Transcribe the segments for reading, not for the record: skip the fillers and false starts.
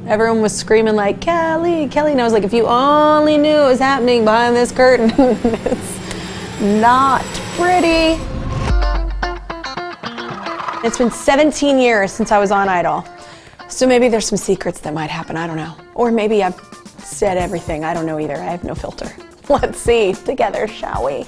Everyone was screaming like, Kelly, Kelly. And I was like, if you only knew what was happening behind this curtain. It's not pretty. It's been 17 years since I was on Idol. So maybe there's some secrets that might happen, I don't know. Or maybe I've said everything, I don't know either. I have no filter. Let's see together, shall we?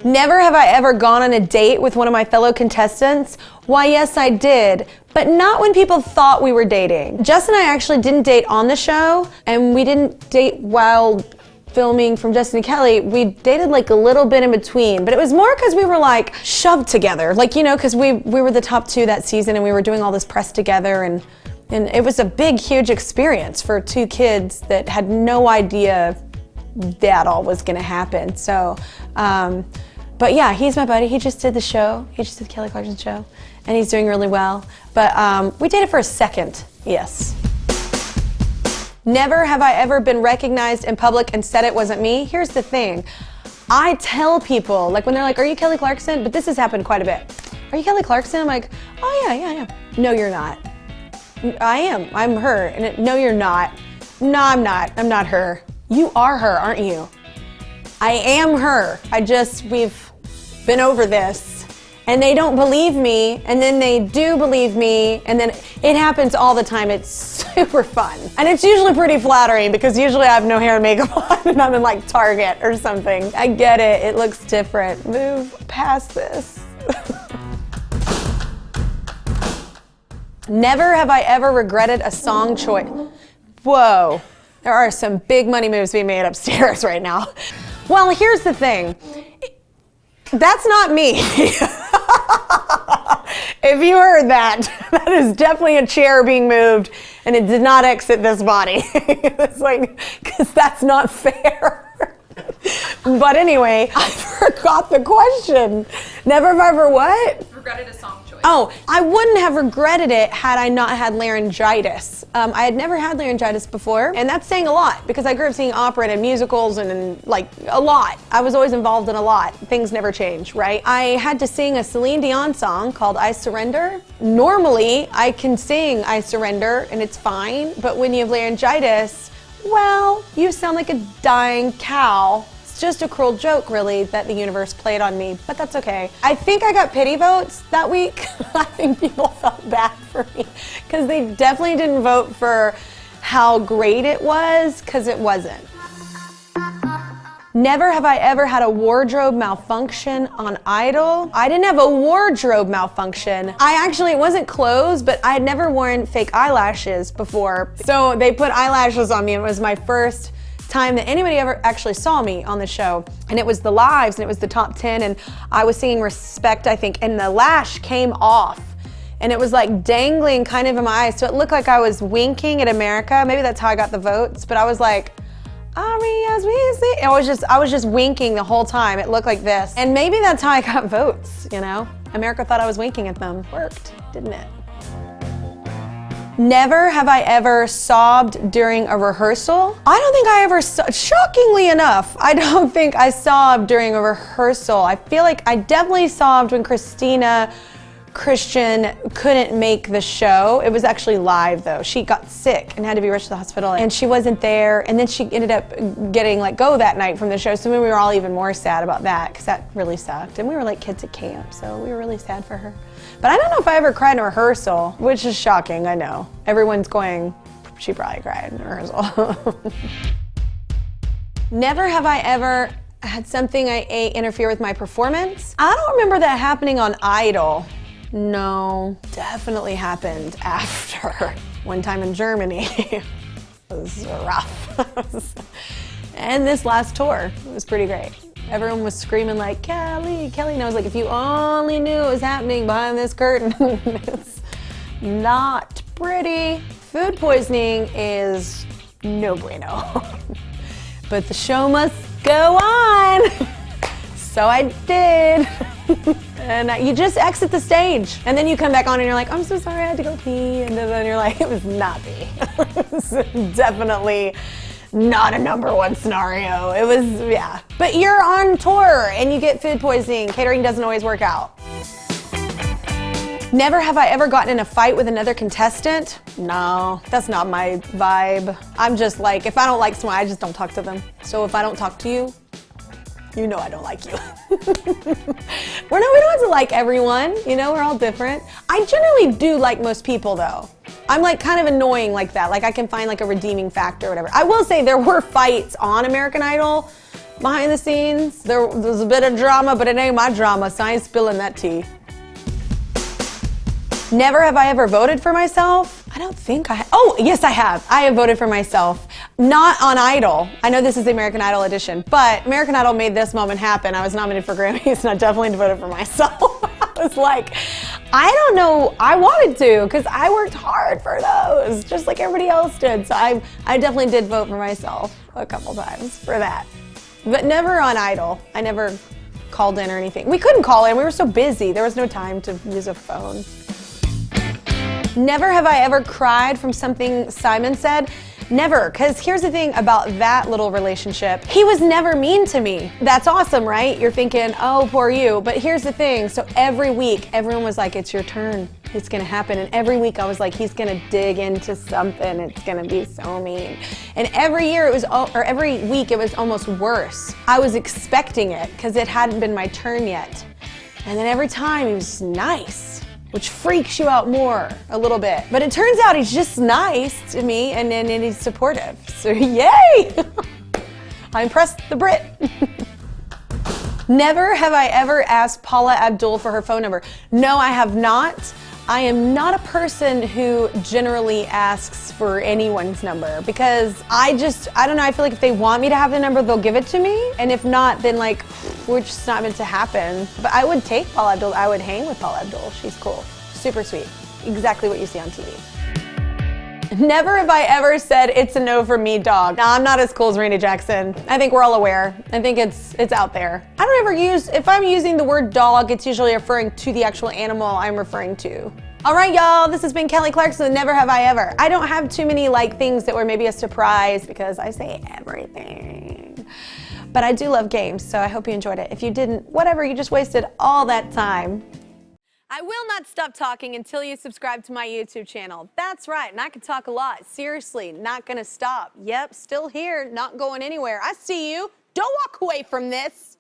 Never have I ever gone on a date with one of my fellow contestants. Why, yes, I did, but not when people thought we were dating. Jess and I actually didn't date on the show, and we didn't date while filming From Justin to Kelly. We dated like a little bit in between, but it was more because we were like shoved together. Like, you know, because we were the top 2 that season and we were doing all this press together, and it was a big, huge experience for 2 kids that had no idea that all was gonna happen. So, but yeah, he's my buddy. He just did the show. He just did Kelly Clarkson Show, and he's doing really well. But we dated for a second, yes. Never have I ever been recognized in public and said it wasn't me. Here's the thing. I tell people, like when they're like, are you Kelly Clarkson? But this has happened quite a bit. Are you Kelly Clarkson? I'm like, oh yeah. No, you're not. I am. I'm her. And no, you're not. No, I'm not. I'm not her. You are her, aren't you? I am her. We've been over this. And they don't believe me, and then they do believe me, and then it happens all the time. It's super fun. And it's usually pretty flattering because usually I have no hair and makeup on and I'm in like Target or something. I get it, it looks different. Move past this. Never have I ever regretted a song choice. Whoa, there are some big money moves being made upstairs right now. Well, here's the thing. That's not me. If you heard that, that is definitely a chair being moved and it did not exit this body. It's like, because that's not fair. But anyway, I forgot the question. Never have I ever what? Regretted a song choice. Oh, I wouldn't have regretted it had I not had laryngitis. I had never had laryngitis before, and that's saying a lot because I grew up singing opera and in musicals and like a lot. I was always involved in a lot. Things never change, right? I had to sing a Celine Dion song called I Surrender. Normally, I can sing I Surrender and it's fine, but when you have laryngitis, well, you sound like a dying cow. Just a cruel joke, really, that the universe played on me, but that's okay. I think I got pity votes that week. I think people felt bad for me because they definitely didn't vote for how great it was, because it wasn't. Never have I ever had a wardrobe malfunction on Idol. I didn't have a wardrobe malfunction. It wasn't clothes, but I had never worn fake eyelashes before. So they put eyelashes on me, and it was my first time that anybody ever actually saw me on the show. And it was the lives, and it was the top 10, and I was singing Respect, I think, and the lash came off. And it was like dangling kind of in my eyes, so it looked like I was winking at America. Maybe that's how I got the votes, but I was like, Ari, as we see. I was just winking the whole time. It looked like this. And maybe that's how I got votes, you know? America thought I was winking at them. Worked, didn't it? Never have I ever sobbed during a rehearsal. I don't think I ever, shockingly enough, I don't think I sobbed during a rehearsal. I feel like I definitely sobbed when Christian couldn't make the show. It was actually live though. She got sick and had to be rushed to the hospital, and she wasn't there, and then she ended up getting let go that night from the show, so we were all even more sad about that because that really sucked, and we were like kids at camp, so we were really sad for her. But I don't know if I ever cried in a rehearsal, which is shocking, I know. Everyone's going, she probably cried in a rehearsal. Never have I ever had something I ate interfere with my performance. I don't remember that happening on Idol. No, definitely happened after. One time in Germany. It was rough. And this last tour, it was pretty great. Everyone was screaming like, Kelly, Kelly. And I was like, if you only knew what was happening behind this curtain. It's not pretty. Food poisoning is no bueno. But the show must go on. So I did. And you just exit the stage. And then you come back on and you're like, I'm so sorry, I had to go pee. And then you're like, it was not me. It was definitely not a #1 scenario. It was, yeah. But you're on tour and you get food poisoning. Catering doesn't always work out. Never have I ever gotten in a fight with another contestant. No, that's not my vibe. I'm just like, if I don't like someone, I just don't talk to them. So if I don't talk to you, you know I don't like you. we don't have to like everyone, you know, we're all different. I generally do like most people though. I'm like kind of annoying like that. Like I can find like a redeeming factor or whatever. I will say there were fights on American Idol behind the scenes. There was a bit of drama, but it ain't my drama, so I ain't spilling that tea. Never have I ever voted for myself. I don't think I have. Oh, yes, I have. I have voted for myself. Not on Idol. I know this is the American Idol edition, but American Idol made this moment happen. I was nominated for Grammys, and I definitely voted for myself. I was like, I don't know. I wanted to, because I worked hard for those, just like everybody else did. So I definitely did vote for myself a couple times for that. But never on Idol. I never called in or anything. We couldn't call in. We were so busy. There was no time to use a phone. Never have I ever cried from something Simon said. Never, because here's the thing about that little relationship. He was never mean to me. That's awesome, right? You're thinking, oh, poor you. But here's the thing. So every week, everyone was like, it's your turn. It's gonna happen. And every week I was like, he's gonna dig into something. It's gonna be so mean. And every year it was, or every week it was almost worse. I was expecting it because it hadn't been my turn yet. And then every time he was nice, which freaks you out more a little bit. But it turns out he's just nice to me and he's supportive. So yay! I impressed the Brit. Never have I ever asked Paula Abdul for her phone number. No, I have not. I am not a person who generally asks for anyone's number because I don't know, I feel like if they want me to have the number, they'll give it to me. And if not, then like, we're just not meant to happen. But I would take Paula Abdul, I would hang with Paula Abdul. She's cool, super sweet. Exactly what you see on TV. Never have I ever said it's a no for me, dog. Now, I'm not as cool as Randy Jackson. I think we're all aware. I think it's out there. I don't ever use, if I'm using the word dog, it's usually referring to the actual animal I'm referring to. All right, y'all, this has been Kelly Clarkson, Never Have I Ever. I don't have too many like things that were maybe a surprise because I say everything. But I do love games, so I hope you enjoyed it. If you didn't, whatever, you just wasted all that time. I will not stop talking until you subscribe to my YouTube channel. That's right, and I can talk a lot. Seriously, not gonna stop. Yep, still here, not going anywhere. I see you. Don't walk away from this.